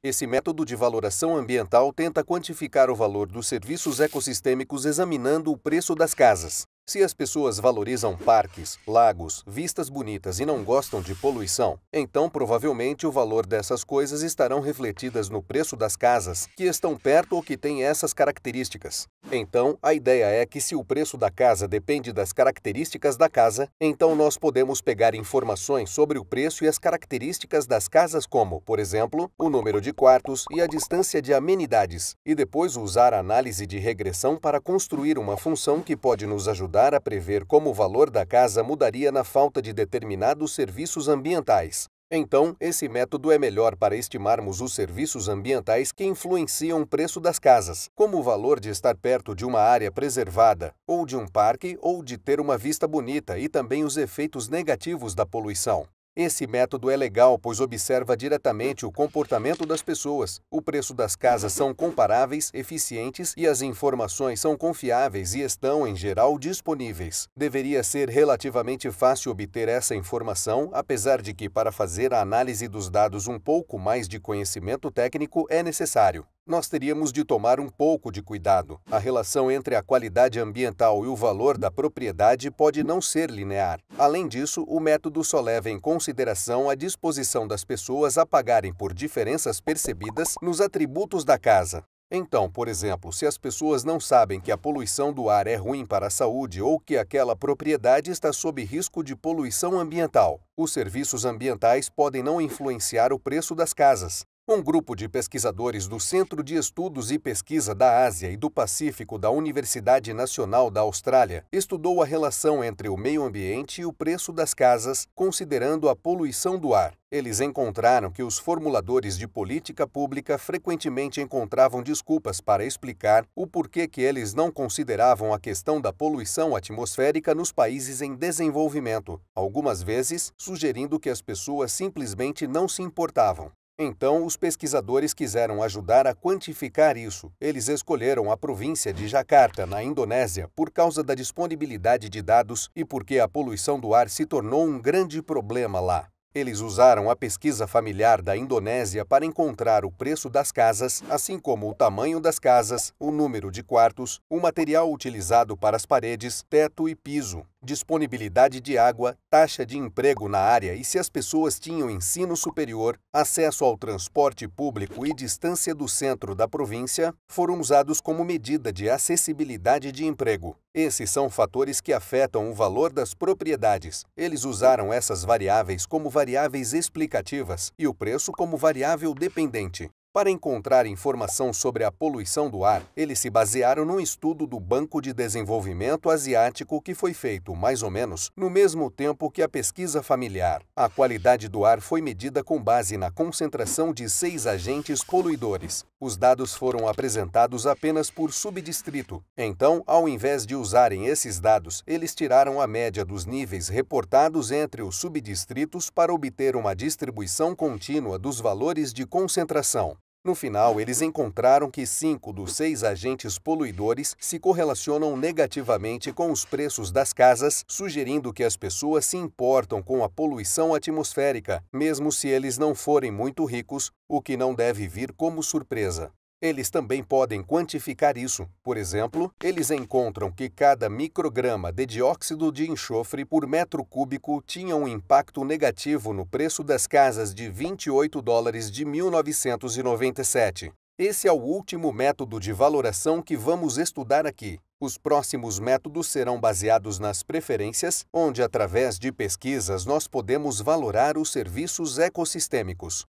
Esse método de valoração ambiental tenta quantificar o valor dos serviços ecossistêmicos examinando o preço das casas. Se as pessoas valorizam parques, lagos, vistas bonitas e não gostam de poluição, então provavelmente o valor dessas coisas estarão refletidas no preço das casas que estão perto ou que têm essas características. Então, a ideia é que se o preço da casa depende das características da casa, então nós podemos pegar informações sobre o preço e as características das casas como, por exemplo, o número de quartos e a distância de amenidades, e depois usar a análise de regressão para construir uma função que pode nos ajudar a prever como o valor da casa mudaria na falta de determinados serviços ambientais. Então, esse método é melhor para estimarmos os serviços ambientais que influenciam o preço das casas, como o valor de estar perto de uma área preservada, ou de um parque, ou de ter uma vista bonita, e também os efeitos negativos da poluição. Esse método é legal, pois observa diretamente o comportamento das pessoas. O preço das casas são comparáveis, eficientes e as informações são confiáveis e estão, em geral, disponíveis. Deveria ser relativamente fácil obter essa informação, apesar de que, para fazer a análise dos dados um pouco mais de conhecimento técnico é necessário. Nós teríamos de tomar um pouco de cuidado. A relação entre a qualidade ambiental e o valor da propriedade pode não ser linear. Além disso, o método só leva em consideração a disposição das pessoas a pagarem por diferenças percebidas nos atributos da casa. Então, por exemplo, se as pessoas não sabem que a poluição do ar é ruim para a saúde ou que aquela propriedade está sob risco de poluição ambiental, os serviços ambientais podem não influenciar o preço das casas. Um grupo de pesquisadores do Centro de Estudos e Pesquisa da Ásia e do Pacífico da Universidade Nacional da Austrália estudou a relação entre o meio ambiente e o preço das casas, considerando a poluição do ar. Eles encontraram que os formuladores de política pública frequentemente encontravam desculpas para explicar o porquê que eles não consideravam a questão da poluição atmosférica nos países em desenvolvimento, algumas vezes sugerindo que as pessoas simplesmente não se importavam. Então, os pesquisadores quiseram ajudar a quantificar isso. Eles escolheram a província de Jakarta, na Indonésia, por causa da disponibilidade de dados e porque a poluição do ar se tornou um grande problema lá. Eles usaram a pesquisa familiar da Indonésia para encontrar o preço das casas, assim como o tamanho das casas, o número de quartos, o material utilizado para as paredes, teto e piso, disponibilidade de água, taxa de emprego na área e se as pessoas tinham ensino superior, acesso ao transporte público e distância do centro da província, foram usados como medida de acessibilidade de emprego. Esses são fatores que afetam o valor das propriedades. Eles usaram essas variáveis como variáveis explicativas e o preço como variável dependente. Para encontrar informação sobre a poluição do ar, eles se basearam num estudo do Banco de Desenvolvimento Asiático que foi feito, mais ou menos, no mesmo tempo que a pesquisa familiar. A qualidade do ar foi medida com base na concentração de 6 agentes poluidores. Os dados foram apresentados apenas por subdistrito. Então, ao invés de usarem esses dados, eles tiraram a média dos níveis reportados entre os subdistritos para obter uma distribuição contínua dos valores de concentração. No final, eles encontraram que 5 dos 6 agentes poluidores se correlacionam negativamente com os preços das casas, sugerindo que as pessoas se importam com a poluição atmosférica, mesmo se eles não forem muito ricos, o que não deve vir como surpresa. Eles também podem quantificar isso. Por exemplo, eles encontram que cada micrograma de dióxido de enxofre por metro cúbico tinha um impacto negativo no preço das casas de $28 de 1997. Esse é o último método de valoração que vamos estudar aqui. Os próximos métodos serão baseados nas preferências, onde, através de pesquisas, nós podemos valorar os serviços ecossistêmicos.